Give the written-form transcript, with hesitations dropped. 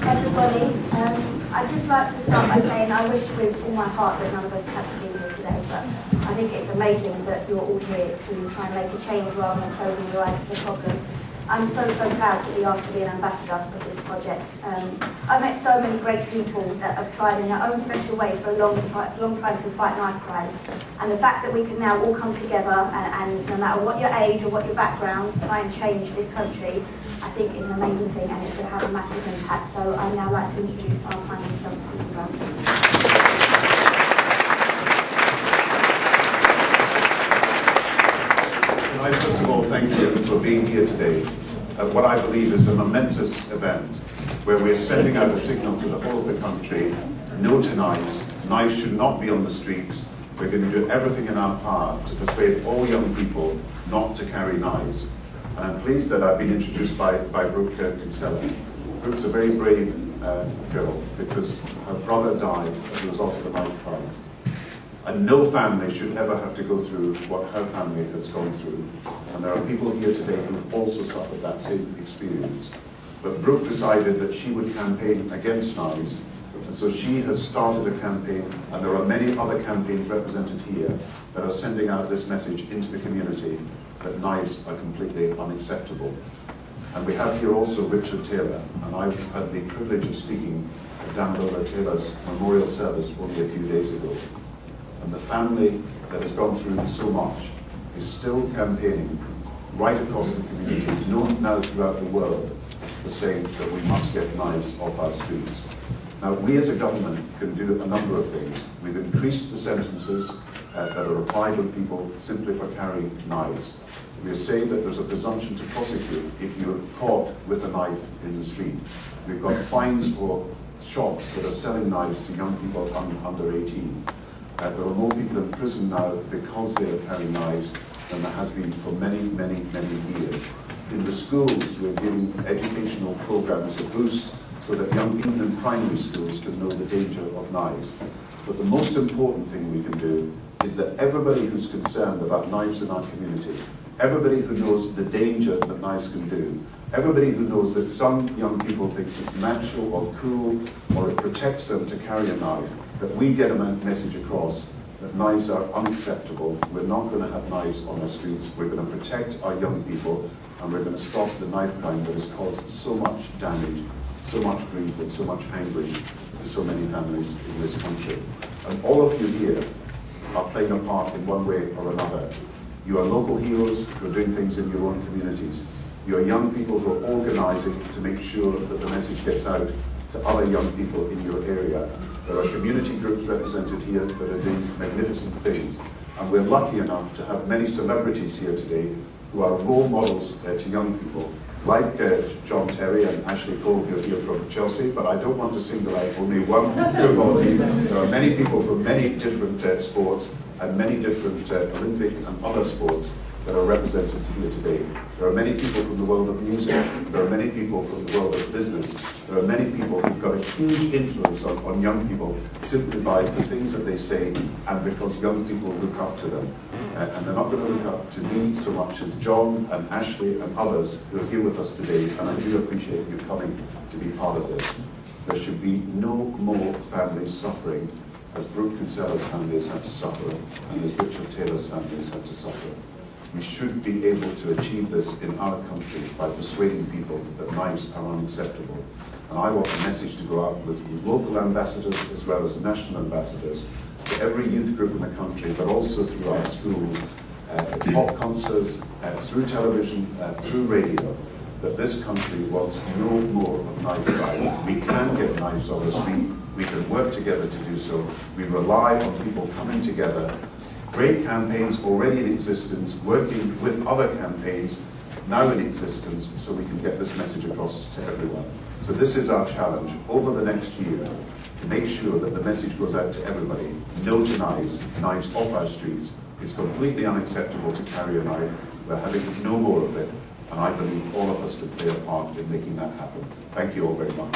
Everybody, I'd just like to start by saying I wish with all my heart that none of us had to be here today, but I think it's amazing that you're all here to try and make a change rather than closing your eyes to the problem. I'm so proud to be asked to be an ambassador of this project. I've met so many great people that have tried in their own special way for a long time to fight knife crime. And the fact that we can now all come together and no matter what your age or what your background, try and change this country, I think is an amazing thing, and it's going to have a massive impact. So I'd now like to introduce our Prime Minister. I first of all thank you for being here today at what I believe is a momentous event where we're sending out a signal to the whole of the country: no to knives. Knives should not be on the streets. We're going to do everything in our power to persuade all young people not to carry knives. And I'm pleased that I've been introduced by Brooke Kinsella. Brooke's a very brave girl because her brother died as a result of a knife crime. And no family should ever have to go through what her family has gone through. And there are people here today who've also suffered that same experience. But Brooke decided that she would campaign against knives, and so she has started a campaign, and there are many other campaigns represented here that are sending out this message into the community that knives are completely unacceptable. And we have here also Richard Taylor, and I've had the privilege of speaking at Dan Lola Taylor's memorial service only a few days ago. And the family that has gone through so much is still campaigning right across the community, known now throughout the world, for saying that we must get knives off our streets. Now, we as a government can do a number of things. We've increased the sentences that are applied on people simply for carrying knives. We say that there's a presumption to prosecute if you're caught with a knife in the street. We've got fines for shops that are selling knives to young people under 18. There are more people in prison now because they are carrying knives than there has been for many years. In the schools, we're giving educational programs a boost so that young people in primary schools can know the danger of knives. But the most important thing we can do is that everybody who's concerned about knives in our community, everybody who knows the danger that knives can do, everybody who knows that some young people think it's natural or cool or it protects them to carry a knife, that we get a message across that knives are unacceptable. We're not going to have knives on our streets. We're going to protect our young people, and we're going to stop the knife crime that has caused so much damage, so much grief and so much anguish to so many families in this country. And all of you here are playing a part in one way or another. You are local heroes who are doing things in your own communities. You are young people who are organising to make sure that the message gets out to other young people in your area. There are community groups represented here that are doing magnificent things. And we're lucky enough to have many celebrities here today who are role models to young people, like John Terry and Ashley Cole, who are here from Chelsea, but I don't want to single out only one football team. There are many people from many different sports and many different Olympic and other sports that are represented here today. There are many people from the world of music. There are many people from the world of business. There are many people who've got a huge influence on young people simply by the things that they say and because young people look up to them. And they're not going to look up to me so much as John and Ashley and others who are here with us today, and I do appreciate you coming to be part of this. There should be no more families suffering as Brooke Kinsella's family has had to suffer and as Richard Taylor's family has had to suffer. We should be able to achieve this in our country by persuading people that knives are unacceptable. And I want the message to go out with local ambassadors as well as national ambassadors to every youth group in the country, but also through our schools, pop concerts, through television, through radio, that this country wants no more of knife crime. We can get knives on the street. We can work together to do so. We rely on people coming together. Great campaigns already in existence, working with other campaigns now in existence, so we can get this message across to everyone. So this is our challenge over the next year, to make sure that the message goes out to everybody. No to knives, knives off our streets. It's completely unacceptable to carry a knife. We're having no more of it, and I believe all of us can play a part in making that happen. Thank you all very much.